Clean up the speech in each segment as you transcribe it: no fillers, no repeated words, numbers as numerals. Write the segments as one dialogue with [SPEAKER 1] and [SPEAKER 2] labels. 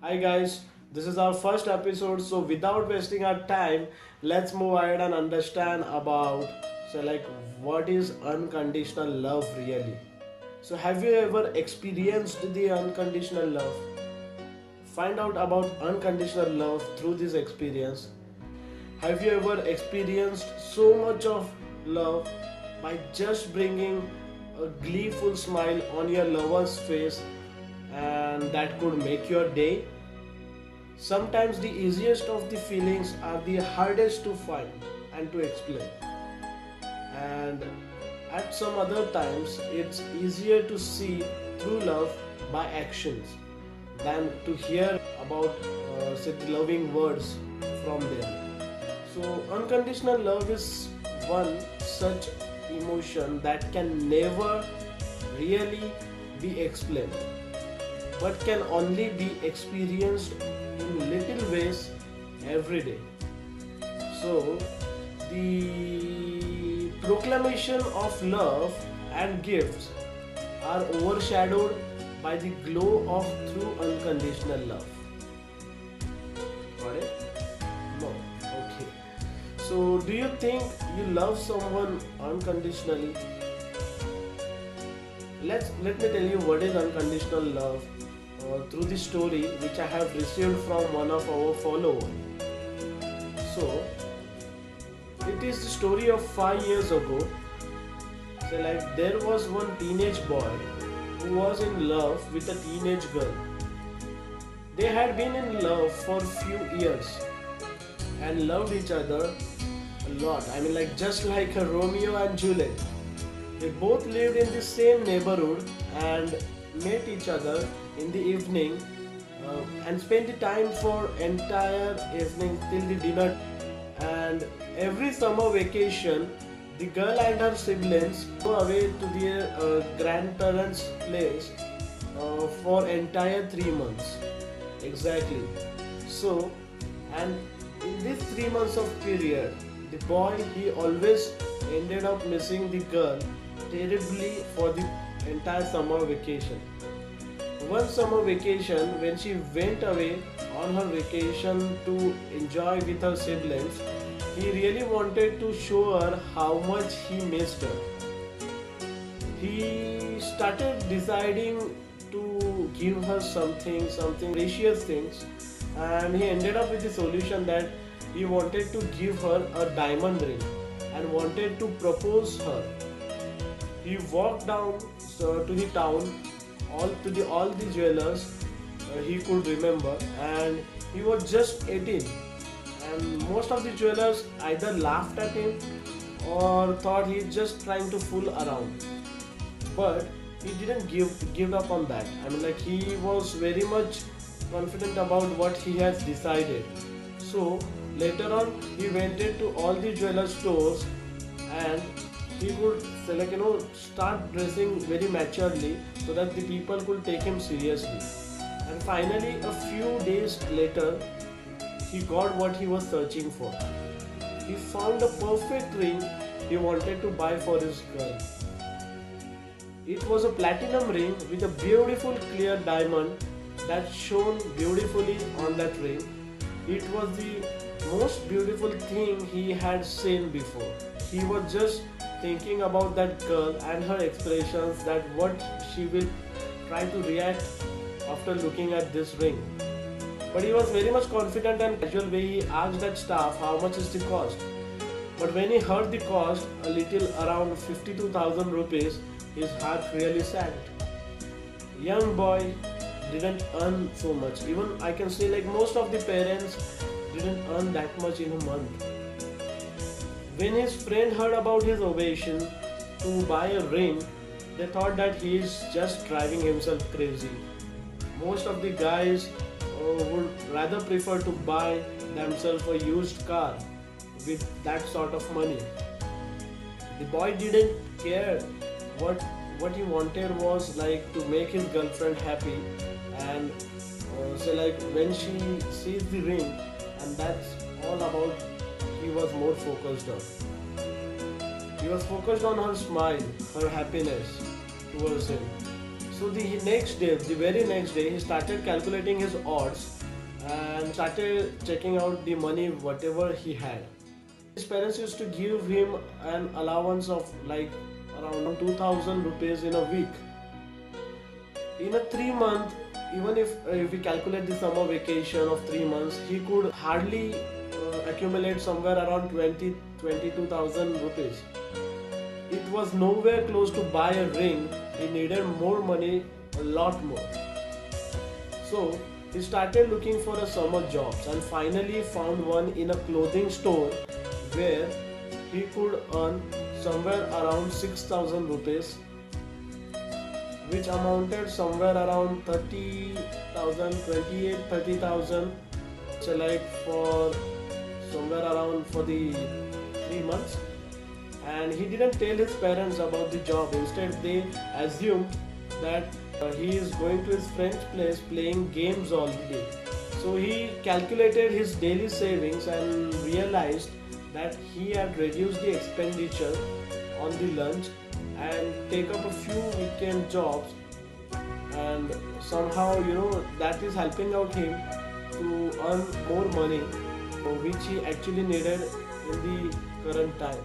[SPEAKER 1] Hi guys, this is our first episode, so without wasting our time, let's move ahead and understand about what is unconditional love really. So have you ever experienced the unconditional love? Find out about unconditional love through this experience. Have you ever experienced so much of love by just bringing a gleeful smile on your lover's face and that could make your day? Sometimes the easiest of the feelings are the hardest to find and to explain. And at some other times, it's easier to see true love by actions than to hear about such loving words from them. So, unconditional love is one such emotion that can never really be explained but can only be experienced in little ways every day. So, the proclamation of love and gifts are overshadowed by the glow of true unconditional love. Got it? No. Okay. So, do you think you love someone unconditionally? Let me tell you what is unconditional love through the story which I have received from one of our followers. So, it is the story of 5 years ago. So, there was one teenage boy who was in love with a teenage girl. They had been in love for few years and loved each other a lot. Just like a Romeo and Juliet. They both lived in the same neighborhood and met each other in the evening and spent the time for entire evening till the dinner. And every summer vacation, the girl and her siblings go away to their grandparents' place for entire 3 months. Exactly. So, and in this 3 months of period, the boy he always ended up missing the girl terribly for the entire summer vacation. One summer vacation, when she went away on her vacation to enjoy with her siblings, he really wanted to show her how much he missed her. He started deciding to give her something precious things, and he ended up with the solution that he wanted to give her a diamond ring and wanted to propose her. He walked down to the town, all the jewelers he could remember, and he was just 18. And most of the jewelers either laughed at him or thought he's just trying to fool around. But he didn't give up on that. He was very much confident about what he has decided. So later on, he went into all the jeweler stores and he would start dressing very maturely so that the people could take him seriously. And finally, a few days later, he got what he was searching for. He found a perfect ring he wanted to buy for his girl. It was a platinum ring with a beautiful clear diamond that shone beautifully on that ring. It was the most beautiful thing he had seen before. He was just thinking about that girl and her expressions, that what she will try to react after looking at this ring. But he was very much confident and casual way he asked that staff how much is the cost. But when he heard the cost, a little around 52,000 rupees, his heart really sagged. Young boy didn't earn so much. Even I can say most of the parents didn't earn that much in a month. When his friend heard about his ovation to buy a ring, they thought that he is just driving himself crazy. Most of the guys would rather prefer to buy themselves a used car with that sort of money. The boy didn't care. What he wanted was to make his girlfriend happy, and when she sees the ring, and that's all about he was more focused on. He was focused on her smile, her happiness towards him. So the next day, the very next day, he started calculating his odds and started checking out the money whatever he had. His parents used to give him an allowance of like around 2000 rupees in a week. In a 3 month, even if we calculate the summer vacation of 3 months, he could hardly accumulate somewhere around 22,000 rupees. It was nowhere close to buy a ring. He needed more money, a lot more. So he started looking for a summer jobs and finally found one in a clothing store where he could earn somewhere around 6,000 rupees, which amounted somewhere around 30,000, 28, 30,000. So like for somewhere around for the 3 months. And he didn't tell his parents about the job. Instead, they assumed that he is going to his friend's place playing games all the day. So he calculated his daily savings and realized that he had reduced the expenditure on the lunch and take up a few weekend jobs, and somehow that is helping out him to earn more money, which he actually needed in the current time.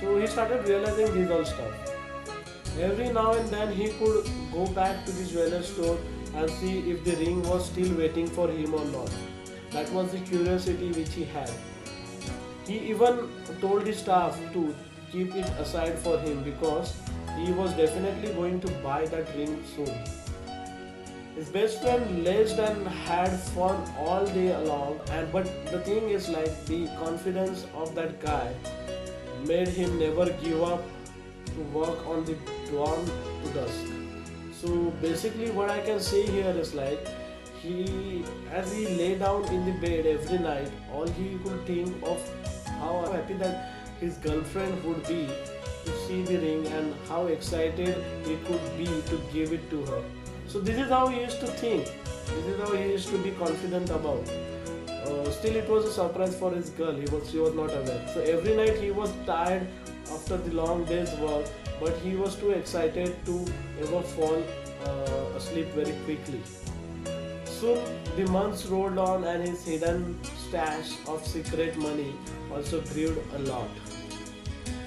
[SPEAKER 1] So he started realizing these all stuff. Every now and then he could go back to the jeweler store and see if the ring was still waiting for him or not. That was the curiosity which he had. He even told his staff to keep it aside for him because he was definitely going to buy that ring soon. His best friend laced and had fun all day long, and but the thing is, like, the confidence of that guy made him never give up to work on the dawn to dusk. So basically what I can say here is like, as he lay down in the bed every night, all he could think of how happy that his girlfriend would be to see the ring and how excited he could be to give it to her. So this is how he used to think. This is how he used to be confident about. Still, it was a surprise for his girl. She was not aware. So every night he was tired after the long day's work, but he was too excited to ever fall asleep very quickly. Soon the months rolled on and his hidden stash of secret money also grew a lot.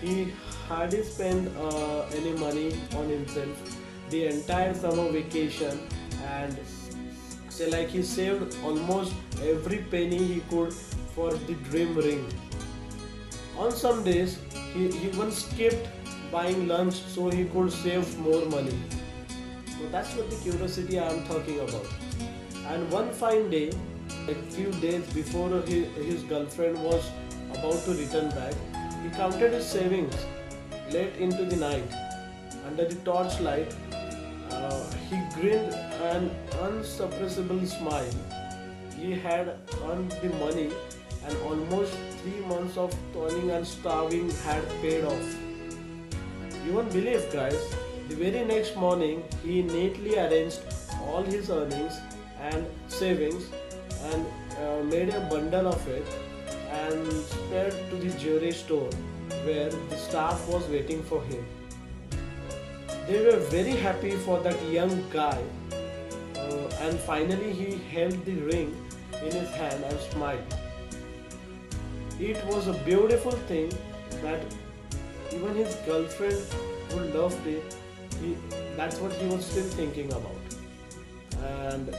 [SPEAKER 1] He hardly spent any money on himself the entire summer vacation, and he saved almost every penny he could for the dream ring. On some days he even skipped buying lunch so he could save more money. So that's what the curiosity I am talking about. And one fine day, a few days before his girlfriend was about to return back, he counted his savings late into the night. Under the torchlight, he grinned an unsuppressible smile. He had earned the money, and almost 3 months of toiling and starving had paid off. You won't believe, guys, the very next morning he neatly arranged all his earnings and savings and made a bundle of it and sped to the jewelry store where the staff was waiting for him. They were very happy for that young guy, and finally he held the ring in his hand and smiled. It was a beautiful thing that even his girlfriend who loved it, that's what he was still thinking about. And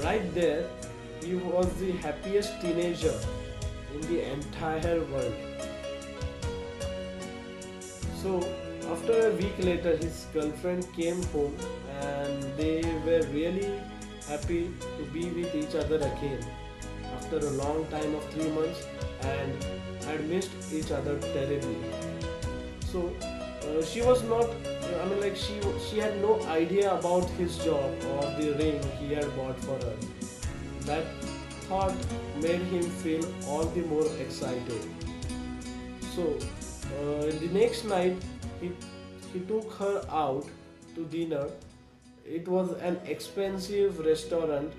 [SPEAKER 1] right there, he was the happiest teenager in the entire world. So after a week later, his girlfriend came home and they were really happy to be with each other again after a long time of 3 months and had missed each other terribly. So she was not, she had no idea about his job or the ring he had bought for her. That thought made him feel all the more excited. So the next night, he took her out to dinner. It was an expensive restaurant,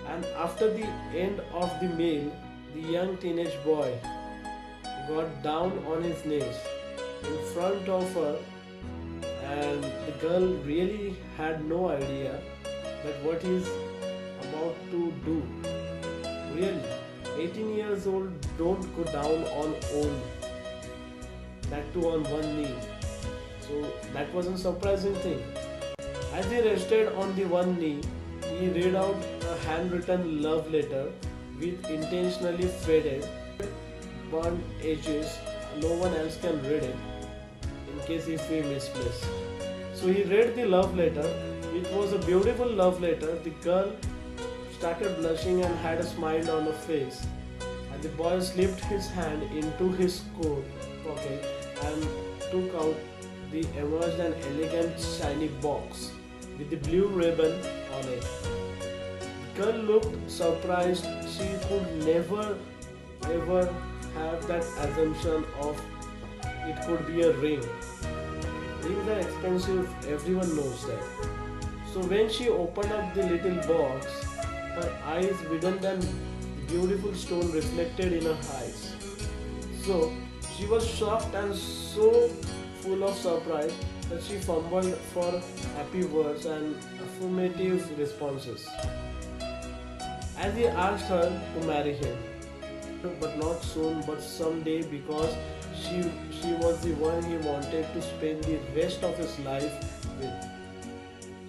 [SPEAKER 1] and after the end of the meal, the young teenage boy got down on his knees in front of her and the girl really had no idea that what he's about to do. Really, 18 years old don't go down on own, that too on one knee. So that was a surprising thing. As he rested on the one knee, he read out a handwritten love letter with intentionally faded, burnt edges. No one else can read it in case if we misplace. So he read the love letter. It was a beautiful love letter. The girl started blushing and had a smile on her face. And the boy slipped his hand into his coat pocket and took out the emerged an elegant shiny box with the blue ribbon on it. The girl looked surprised. She could never ever have that assumption of it could be a ring. Rings are expensive, everyone knows that. So when she opened up the little box, her eyes widened and the beautiful stone reflected in her eyes. So she was shocked and so full of surprise that she fumbled for happy words and affirmative responses. As he asked her to marry him, but not soon, but someday, because she was the one he wanted to spend the rest of his life with.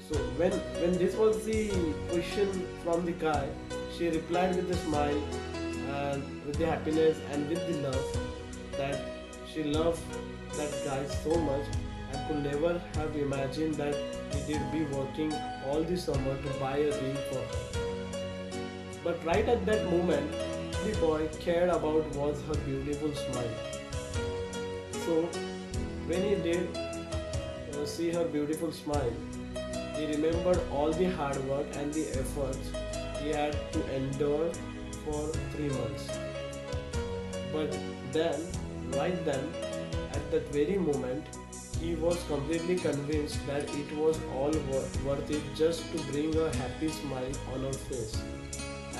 [SPEAKER 1] So when this was the question from the guy, she replied with a smile and with the happiness and with the love that she loved that guy so much and could never have imagined that he did be working all the summer to buy a ring for her. But right at that moment, the boy cared about was her beautiful smile. So when he did see her beautiful smile, he remembered all the hard work and the efforts he had to endure for 3 months. But then, right then, at that very moment, he was completely convinced that it was all worth it just to bring a happy smile on her face.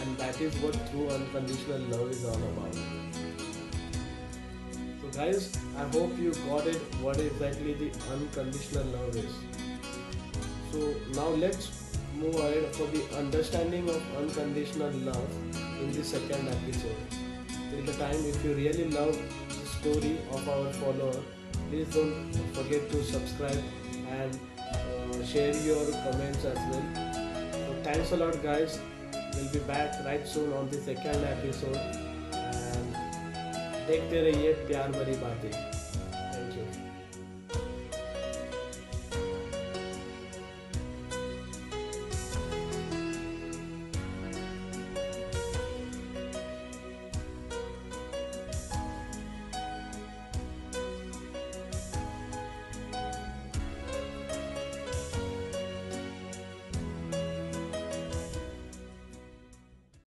[SPEAKER 1] And that is what true unconditional love is all about. So guys, I hope you got it what exactly the unconditional love is. So now let's move ahead for the understanding of unconditional love in the second episode. Till the time, if you really love the story of our follower, please don't forget to subscribe and share your comments as well. So thanks a lot guys. We'll be back right soon on the second episode and देखते रहिए प्यार भरी बातें।